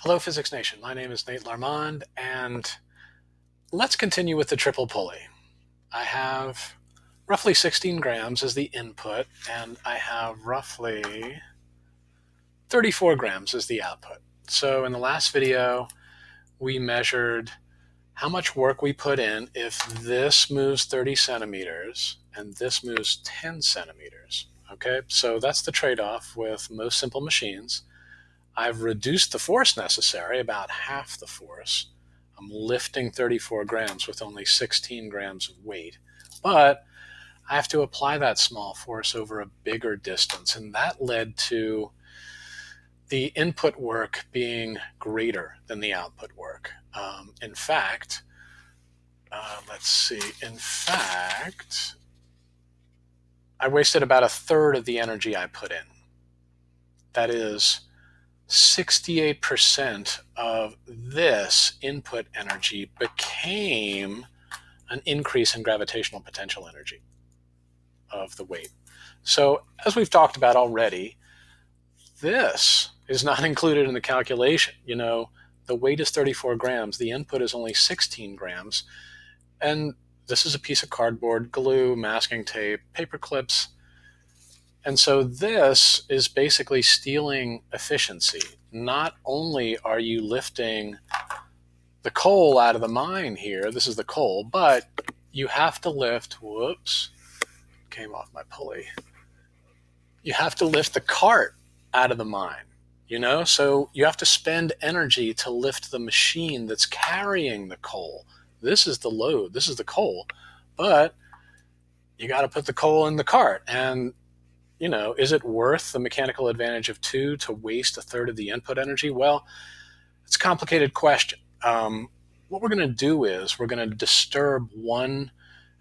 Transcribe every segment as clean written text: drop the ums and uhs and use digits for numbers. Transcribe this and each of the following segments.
Hello, Physics Nation. My name is Nate Larmond, and let's continue with the triple pulley. I have roughly 16 grams as the input, and I have roughly 34 grams as the output. So in the last video, we measured how much work we put in if this moves 30 centimeters and this moves 10 centimeters. Okay, so that's the trade-off with most simple machines. I've reduced the force necessary, about half the force. I'm lifting 34 grams with only 16 grams of weight. But I have to apply that small force over a bigger distance, and that led to the input work being greater than the output work. In fact, I wasted about a third of the energy I put in. That is 68% of this input energy became an increase in gravitational potential energy of the weight. So as we've talked about already, this is not included in the calculation. You know, the weight is 34 grams, the input is only 16 grams, and this is a piece of cardboard, glue, masking tape, paper clips. And so this is basically stealing efficiency. Not only are you lifting the coal out of the mine here, this is the coal, but you have to lift, whoops, came off my pulley. You have to lift the cart out of the mine, you know? So you have to spend energy to lift the machine that's carrying the coal. This is the load, this is the coal, but you got to put the coal in the cart. And you know, is it worth the mechanical advantage of 2 to waste a third of the input energy? Well, it's a complicated question. What we're going to do is we're going to disturb one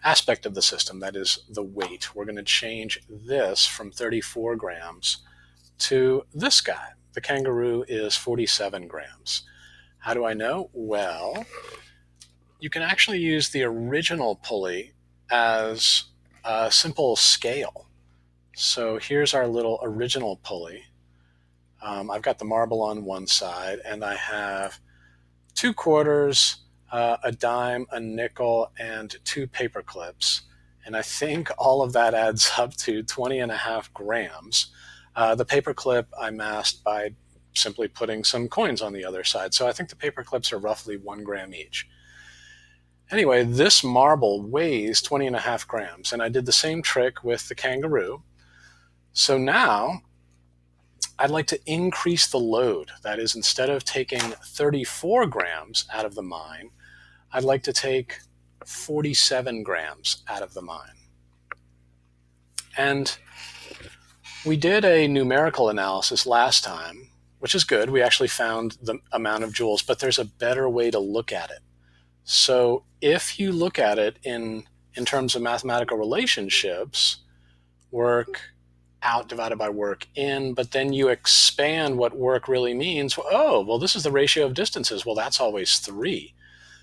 aspect of the system, that is the weight. We're going to change this from 34 grams to this guy. The kangaroo is 47 grams. How do I know? Well, you can actually use the original pulley as a simple scale. So here's our little original pulley. I've got the marble on one side, and I have 2 quarters, a dime, a nickel, and 2 paper clips. And I think all of that adds up to 20.5 grams. The paper clip I masked by simply putting some coins on the other side. So I think the paper clips are roughly 1 gram each. Anyway, this marble weighs 20.5 grams, and I did the same trick with the kangaroo. So now I'd like to increase the load. That is, instead of taking 34 grams out of the mine, I'd like to take 47 grams out of the mine. And we did a numerical analysis last time, which is good. We actually found the amount of joules, but there's a better way to look at it. So if you look at it in terms of mathematical relationships, work out divided by work in, but then you expand what work really means. Oh, well, this is the ratio of distances. Well, that's always 3.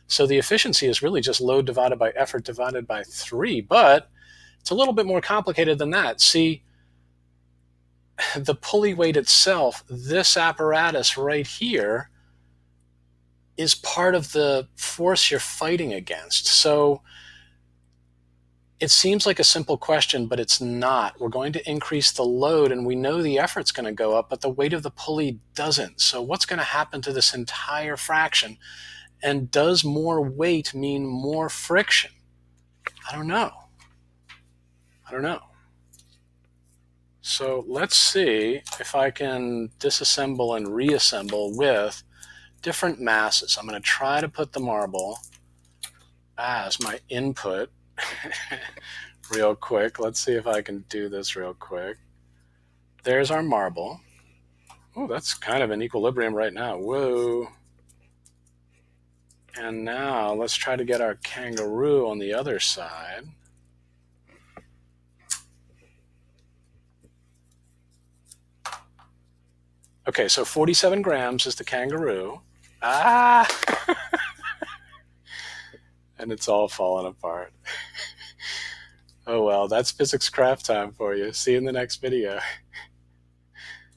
So the efficiency is really just load divided by effort divided by 3, but it's a little bit more complicated than that. See, the pulley weight itself, this apparatus right here, is part of the force you're fighting against. So it seems like a simple question, but it's not. We're going to increase the load, and we know the effort's going to go up, but the weight of the pulley doesn't. So what's going to happen to this entire fraction? And does more weight mean more friction? I don't know. So let's see if I can disassemble and reassemble with different masses. I'm going to try to put the marble as my input real quick. Let's see if I can do this real quick. There's our marble. Oh, that's kind of in equilibrium right now. Whoa. And now let's try to get our kangaroo on the other side. Okay, so 47 grams is the kangaroo. Ah! And it's all falling apart. Oh well, that's physics craft time for you. See you in the next video.